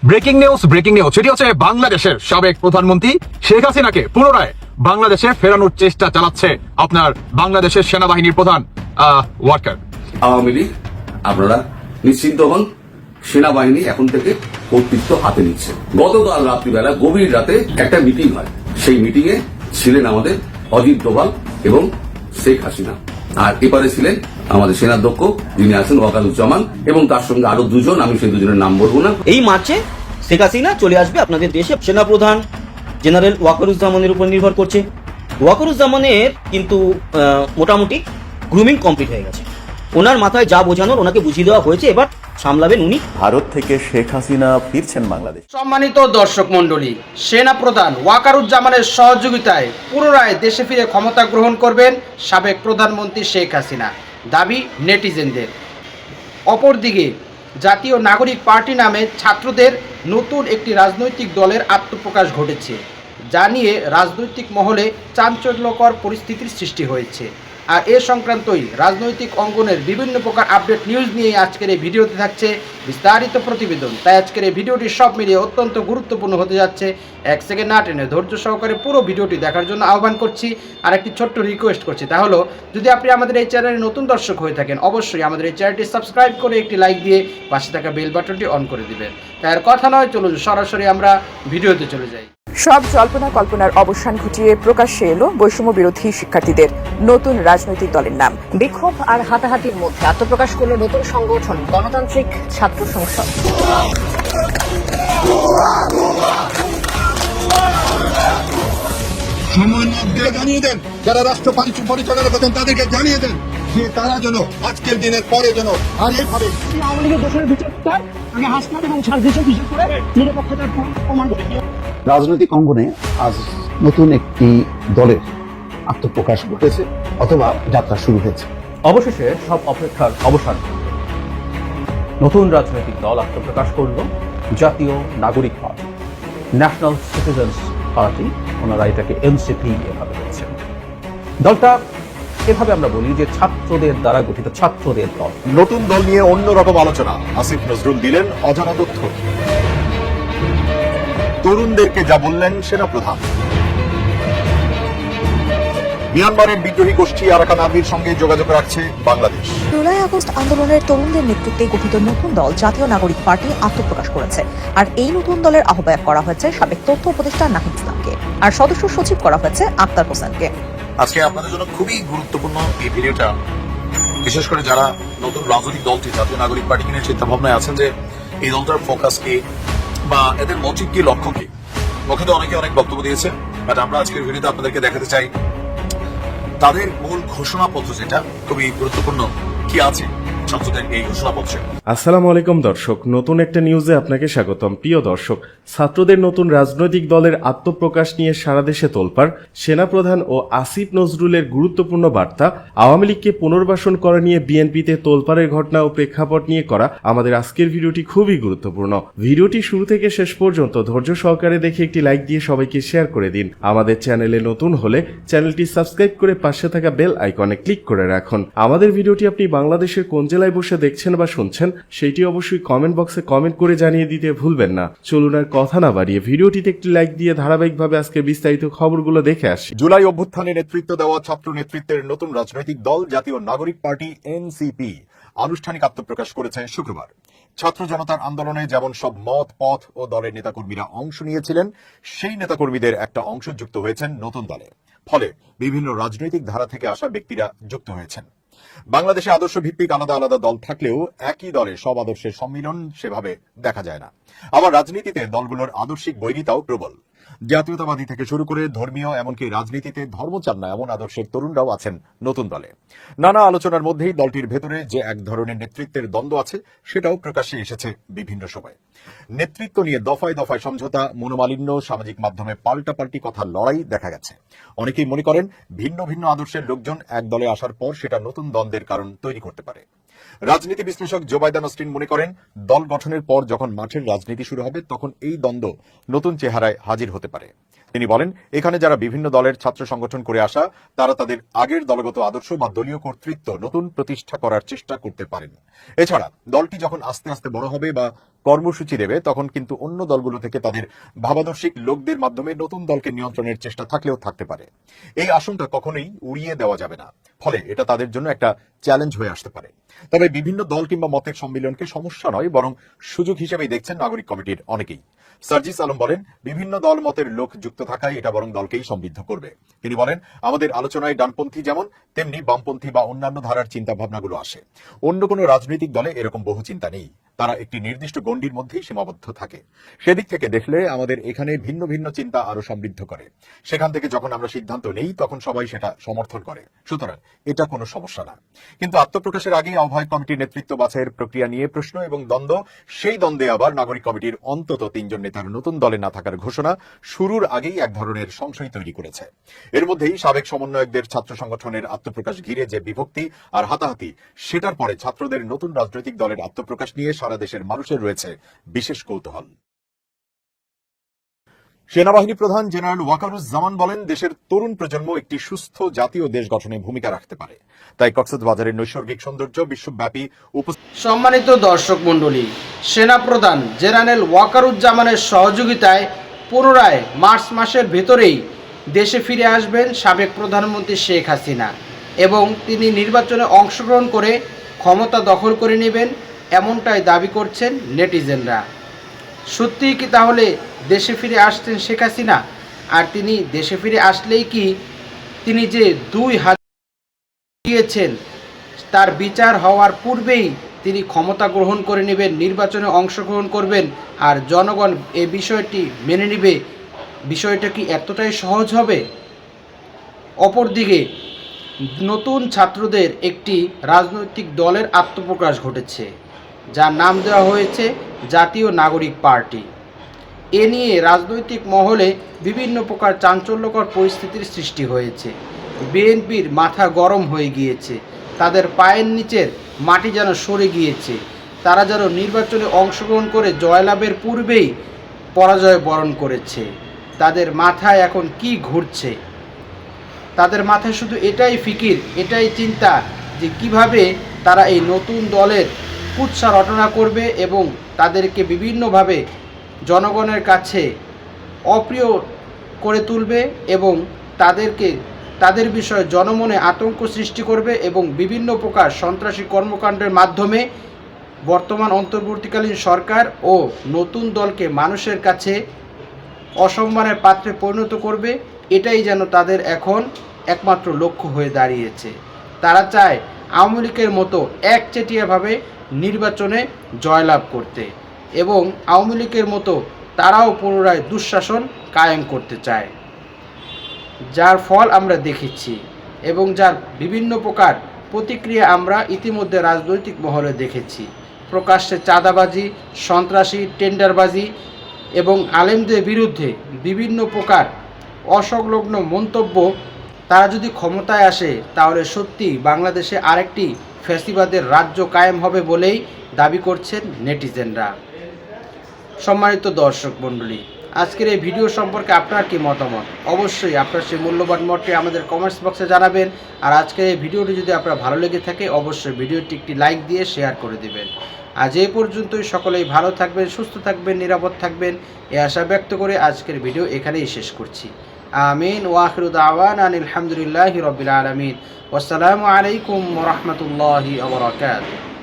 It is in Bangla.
ব্রেকিং নিউজ সেটি হচ্ছে বাংলাদেশের সাবেক প্রধানমন্ত্রী শেখ হাসিনাকে পুনরায় বাংলাদেশে ফেরানোর চেষ্টা চালাচ্ছে আপনার বাংলাদেশের সেনাবাহিনীর প্রধান ওয়াকার। আওয়ামী লীগ আপনারা নিশ্চিন্ত হন, সেনাবাহিনী এখন থেকে কর্তৃত্ব হাতে নিচ্ছে। গতকাল রাত্রিবেলা গভীর রাতে একটা মিটিং হয়, সেই মিটিং এ ছিলেন আমাদের অজিত ডোভাল এবং শেখ হাসিনা, আর এপারে ছিলেন আমাদের সেনাধ্যক্ষ যিনি আছেন ওয়াকারুজ্জামান, এবং তার সঙ্গে আরো দুজন, আমি সেই দুজনের নাম বলবো না। এই মার্চে শেখ হাসিনা চলে আসবে আপনাদের দেশে। সেনাপ্রধান জেনারেল ওয়াকারুজ্জামানের উপর নির্ভর করছে। ওয়াকারুজ্জামানের কিন্তু মোটামুটি গ্রুমিং কমপ্লিট হয়ে গেছে। ওনার মাথায় যা বোঝানোর ওনাকে বুঝিয়ে দেওয়া হয়েছে, এবার সামলাবেন উনি। ভারত থেকে শেখ হাসিনা ফিরছেন বাংলাদেশ। সম্মানিত দর্শক মণ্ডলী, সেনাপ্রধান ওয়াকারুজ্জামানের সহযোগিতায় পুনরায় দেশে ফিরে ক্ষমতা গ্রহণ করবেন সাবেক প্রধানমন্ত্রী শেখ হাসিনা, দাবি নেটিজেনদের। অপরদিকে জাতীয় নাগরিক পার্টি নামে ছাত্রদের নতুন একটি রাজনৈতিক দলের আত্মপ্রকাশ ঘটেছে, যা নিয়ে রাজনৈতিক মহলে চাঞ্চল্যকর পরিস্থিতির সৃষ্টি হয়েছে। আর এ সংক্রান্তই রাজনৈতিক অঙ্গনের বিভিন্ন প্রকার আপডেট নিউজ নিয়ে আজকের এই ভিডিওতে থাকছে বিস্তারিত প্রতিবেদন। তাই আজকের এই ভিডিওটি সব মিলিয়ে অত্যন্ত গুরুত্বপূর্ণ হতে যাচ্ছে। এক সেকেন্ড না টেনে ধৈর্য সহকারে পুরো ভিডিওটি দেখার জন্য আহ্বান করছি। আর একটি ছোট্ট রিকোয়েস্ট করছি, তা হলো যদি আপনি আমাদের এই চ্যানেলে নতুন দর্শক হয়ে থাকেন, অবশ্যই আমাদের এই চ্যানেলটি সাবস্ক্রাইব করে একটি লাইক দিয়ে পাশে থাকা বেল বাটনটি অন করে দিবেন। তাই আর কথা নয়, চলুন সরাসরি আমরা ভিডিওতে চলে যাই। সব জল্পনা কল্পনার অবসান ঘটিয়ে প্রকাশ্যে এলো বৈষম্য বিরোধী শিক্ষার্থীদের নতুন রাজনৈতিক দলের নাম। বিক্ষোভ আর হাতাহাতির মধ্যে আত্মপ্রকাশ করল নতুন সংগঠন গণতান্ত্রিক ছাত্র সংসদ। সময়ের মধ্যে জানিয়ে দেন, যারা রাষ্ট্র পরিচালনা করতেন তাদেরকে জানিয়ে দেন যে তারা যেন আজকের দিনের পরে যেন আর এইভাবে আওয়ামী লীগের দোষের বিচার আগে হাসপাতাল এবং সার বিচার করে নিরপেক্ষতার প্রমাণ করে। রাজনৈতিক অঙ্গনে আজ নতুন একটি দলের আত্মপ্রকাশ ঘটেছে অথবা যাত্রা শুরু হয়েছে। অবশেষে সব অপেক্ষার অবসান, নতুন রাজনৈতিক দল আত্মপ্রকাশ করল জাতীয় নাগরিক পার্টি, ন্যাশনাল সিটিজেন্স পার্টি। ওনারা এটাকে এনসিপি এভাবে বলছেন। দলটা এভাবে আমরা বলি যে ছাত্রদের দ্বারা গঠিত ছাত্রদের দল। নতুন দল নিয়ে অন্যরকম আলোচনা। আসিফ নজরুল দিলেন অজানা তথ্য, তরুণদেরকে যা বললেন সেনাপ্রধান। মিয়ানমারের বিদ্রোহী গোষ্ঠী আরাকান আর্মির সঙ্গে যোগাযোগ রাখছে বাংলাদেশ। জুলাই আগস্ট আন্দোলনের তরুণদের নেতৃত্বে গঠিত নতুন দল জাতীয় নাগরিক পার্টি আত্মপ্রকাশ করেছে। আর এই নতুন দলের আহ্বায়ক করা হয়েছে সাবেক তথ্য উপদেষ্টা নাহিদ ইসলামকে, আর সদস্য সচিব করা হয়েছে আক্তার হোসেনকে। আজকে আপনাদের জন্য খুবই গুরুত্বপূর্ণ এই ভিডিওটা, বিশেষ করে যারা নতুন রাজনৈতিক দলটি জাতীয় নাগরিক পার্টি নিয়ে চিন্তা ভাবনায় আছেন যে এই দলটার ফোকাস কি বা এদের মোটিভ কি, লক্ষ্য কি। মুখে তো অনেকে অনেক বক্তব্য দিয়েছে, বাট আমরা আজকের ভিডিওতে আপনাদেরকে দেখাতে চাই তাদের মূল ঘোষণাপত্র, যেটা খুবই গুরুত্বপূর্ণ, কি আছে ছাত্রদের এই ঘোষণাপত্রে। আসসালামু আলাইকুম দর্শক, নতুন একটা নিউজে আপনাকে স্বাগতম। প্রিয় দর্শক, ছাত্রদের নতুন রাজনৈতিক দলের আত্মপ্রকাশ নিয়ে সারা দেশে তোলপাড়। সেনাপ্রধান ও আসিফ নজরুলের গুরুত্বপূর্ণ বার্তা, আওয়ামী লীগকে পুনর্বাসন করা নিয়ে বিএনপিতে তোলপাড়ের ঘটনা ও প্রেক্ষাপট নিয়ে করা আমাদের আজকের ভিডিওটি খুবই গুরুত্বপূর্ণ। ভিডিওটি শুরু থেকে শেষ পর্যন্ত ধৈর্য সহকারে দেখে একটি লাইক দিয়ে সবাইকে শেয়ার করে দিন। আমাদের চ্যানেলে নতুন হলে চ্যানেলটি সাবস্ক্রাইব করে পাশে থাকা বেল আইকনে ক্লিক করে রাখুন। আমাদের ভিডিওটি আপনি বাংলাদেশের কোন জেলায় বসে দেখছেন বা শুনছেন সেইটি অবশ্যই কমেন্ট বক্সে কমেন্ট করে জানিয়ে দিতে ভুলবেন না। চলুন আর কথা না বাড়িয়ে ভিডিওটিতে একটি লাইক দিয়ে ধারাবাহিকভাবে আজকে বিস্তারিত খবরগুলো দেখে আসি। জুলাই অভ্যুত্থানে নেতৃত্ব দেওয়া ছাত্র নেতৃত্বের নতুন রাজনৈতিক দল জাতীয় নাগরিক পার্টি এনসিপি আনুষ্ঠানিক আত্মপ্রকাশ করেছে শুক্রবার। ছাত্র জনতার আন্দোলনে যেমন সব মত, পথ ও দলের নেতাকর্মীরা অংশ নিয়েছিলেন, সেই নেতাকর্মীদের একটা অংশ যুক্ত হয়েছেন নতুন দলে। ফলে বিভিন্ন রাজনৈতিক ধারা থেকে আসা ব্যক্তিরা যুক্ত হয়েছেন। বাংলাদেশে আদর্শ ভিত্তিক আলাদা আলাদা দল থাকলেও একই দলে সব আদর্শের সম্মিলন সেভাবে দেখা যায় না। আবার রাজনীতিতে দলগুলোর আদর্শিক বৈরিতাও প্রবল। জাতীয়তাবাদী থেকে শুরু করে ধর্মীয়, এমনকি রাজনীতিতে ধর্ম চান না এমন আদর্শের তরুণরাও আছেন নতুন দলে। নানা আলোচনার মধ্যেই দলটির ভেতরে যে এক ধরনের নেতৃত্বের দ্বন্দ্ব আছে, সেটাও প্রকাশ্যে এসেছে বিভিন্ন সময়। নেতৃত্ব নিয়ে দফায় দফায় সমঝোতা, মনোমালিন্য, সামাজিক মাধ্যমে পাল্টাপাল্টি কথা, লড়াই দেখা গেছে। অনেকেই মনে করেন ভিন্ন ভিন্ন আদর্শের লোকজন এক দলে আসার পর সেটা নতুন দ্বন্দ্বের কারণ তৈরি করতে পারে। রাজনীতি বিশ্লেষক জোবাইদা নসরিন মনে করেন, দল গঠনের পর যখন মাঠের রাজনীতি শুরু হবে তখন এই দ্বন্দ্ব নতুন চেহারায় হাজির হতে পারে। তিনি বলেন, এখানে যারা বিভিন্ন দলের ছাত্র সংগঠন করে আসা, তারা তাদের আগের দলগত আদর্শ বা দলীয় কর্তৃত্ব নতুন প্রতিষ্ঠা করার চেষ্টা করতে পারেন। এছাড়া দলটি যখন আস্তে আস্তে বড় হবে বা কর্মসূচি দেবে, তখন কিন্তু অন্য দলগুলো থেকে তাদের ভাবাদর্শিক লোকদের মাধ্যমে নতুন দলকে নিয়ন্ত্রণের চেষ্টা থাকলেও থাকতে পারে। এই আশঙ্কা কখনোই উড়িয়ে দেওয়া যাবে না, ফলে এটা তাদের জন্য একটা চ্যালেঞ্জ হয়ে আসতে পারে। তবে বিভিন্ন দল কিংবা মতের সম্মিলনকে সমস্যা নয়, বরং সুযোগ হিসেবেই দেখছেন নাগরিক কমিটির অনেকেই। সার্জিস আলম বলেন, বিভিন্ন দল মতের লোক যুক্ত থাকায় এটা বরং দলকেই সমৃদ্ধ করবে। তিনি বলেন, আমাদের আলোচনায় ডানপন্থী যেমন তেমনি বামপন্থী বা অন্যান্য ধারার চিন্তা ভাবনাগুলো আসে। অন্য কোনো রাজনৈতিক দলে এরকম বহু চিন্তা নেই, তারা একটি নির্দিষ্ট গণ্ডির মধ্যেই সীমাবদ্ধ থাকে। সেদিক থেকে দেখলে আমাদের এখানে ভিন্ন ভিন্ন চিন্তা আরো সমৃদ্ধ করে। সেখান থেকে যখন আমরা সিদ্ধান্ত নেই তখন সবাই সেটা সমর্থন করে, সুতরাং এটা কোনো সমস্যা না। কিন্তু আত্মপ্রকাশের আগেই আহ্বায়ক কমিটির নেতৃত্ব বাছাইয়ের প্রক্রিয়া নিয়ে প্রশ্ন এবং দ্বন্দ্ব, সেই দ্বন্দ্বে আবার নাগরিক কমিটির অন্তত 3 জন নেতার নতুন দলে না থাকার ঘোষণা শুরুর আগেই এক ধরনের সংশয় তৈরি করেছে। এর মধ্যেই সাবেক সমন্বয়কদের ছাত্র সংগঠনের আত্মপ্রকাশ ঘিরে যে বিভক্তি আর হাতাহাতি, সেটার পরে ছাত্রদের নতুন রাজনৈতিক দলের আত্মপ্রকাশ নিয়ে সারা দেশের মানুষের রয়েছে বিশেষ কৌতূহল। সেনাবাহিনী প্রধান জেনারেল ওয়াকারুজ্জামান বলেন, দেশের তরুণ প্রজন্ম একটি সুস্থ জাতীয় দেশ গঠনে ভূমিকা রাখতে পারে, তাই কক্সবাজারের নৈসর্গিক সৌন্দর্য বিশ্বব্যাপী সম্মানিত দর্শক মণ্ডলী, সেনাপ্রধান জেনারেল ওয়াকারুজ্জামানের সহযোগিতায় পুনরায় মার্চ মাসের ভেতরেই দেশে ফিরে আসবেন সাবেক প্রধানমন্ত্রী শেখ হাসিনা এবং তিনি নির্বাচনে অংশগ্রহণ করে ক্ষমতা দখল করে নেবেন, এমনটাই দাবি করছেন নেটিজেনরা। সত্যিই কি তাহলে দেশে ফিরে আসছেন শেখ হাসিনা? আর তিনি দেশে ফিরে আসলেই কি তিনি যে 2 হাত দিয়েছেন তার বিচার হওয়ার পূর্বেই তিনি ক্ষমতা গ্রহণ করে নেবেন, নির্বাচনে অংশগ্রহণ করবেন আর জনগণ এই বিষয়টি মেনে নেবে? বিষয়টা কি এতটাই সহজ হবে? অপরদিকে নতুন ছাত্রদের একটি রাজনৈতিক দলের আত্মপ্রকাশ ঘটেছে, যার নাম দেওয়া হয়েছে জাতীয় নাগরিক পার্টি। এ নিয়ে রাজনৈতিক মহলে বিভিন্ন প্রকার চাঞ্চল্যকর পরিস্থিতির সৃষ্টি হয়েছে। বিএনপির মাথা গরম হয়ে গিয়েছে, তাদের পায়ের নিচের মাটি যেন সরে গিয়েছে, তারা যেন নির্বাচনে অংশগ্রহণ করে জয়লাভের পূর্বেই পরাজয় বরণ করেছে। তাদের মাথায় এখন কি ঘুরছে? তাদের মাথায় শুধু এটাই ফিকির, এটাই চিন্তা যে কিভাবে তারা এই নতুন দলের কুৎসা রটনা করবে এবং তাদেরকে বিভিন্নভাবে জনগণের কাছে অপ্রিয় করে তুলবে এবং তাদের বিষয়ে জনমনে আতঙ্ক সৃষ্টি করবে এবং বিভিন্ন প্রকার সন্ত্রাসী কর্মকাণ্ডের মাধ্যমে বর্তমান অন্তর্বর্তীকালীন সরকার ও নতুন দলকে মানুষের কাছে অসম্মানের পাত্রে পরিণত করবে। এটাই যেন তাদের এখন একমাত্র লক্ষ্য হয়ে দাঁড়িয়েছে। তারা চায় আওয়ামী লীগের মতো একচেটিয়াভাবে নির্বাচনে জয়লাভ করতে এবং আওয়ামী লীগের মতো তারাও পুনরায় দুঃশাসন কায়েম করতে চায়, যার ফল আমরা দেখেছি এবং যার বিভিন্ন প্রকার প্রতিক্রিয়া আমরা ইতিমধ্যে রাজনৈতিক মহলে দেখেছি। প্রকাশ্যে চাঁদাবাজি, সন্ত্রাসী, টেন্ডারবাজি এবং আলেমদের বিরুদ্ধে বিভিন্ন প্রকার অসংলগ্ন মন্তব্য। তারা যদি ক্ষমতায় আসে তাহলে সত্যি বাংলাদেশে আরেকটি ফ্যাসিবাদের রাজ্য কায়েম হবে বলেই দাবি করছেন নেটিজেনরা। সম্মানিত দর্শক মণ্ডলী, আজকের এই ভিডিও সম্পর্কে আপনার কি মতামত? অবশ্যই আপনার সেই মূল্যবান মতটি আমাদের কমেন্টস বক্সে জানাবেন। আর আজকের এই ভিডিওটি যদি আপনার ভালো লেগে থাকে অবশ্যই ভিডিওটি একটি লাইক দিয়ে শেয়ার করে দেবেন। আজ এই পর্যন্তই। সকলেই ভালো থাকবেন, সুস্থ থাকবেন, নিরাপদ থাকবেন এই আশা ব্যক্ত করে আজকের ভিডিও এখানেই শেষ করছি। আমিন ওয়া আখিরু দাওয়ানা আলহামদুলিল্লাহি রাব্বিল আলামিন। ওয়াসসালামু আলাইকুম ওয়া রাহমাতুল্লাহি ওয়া বারাকাতুহু।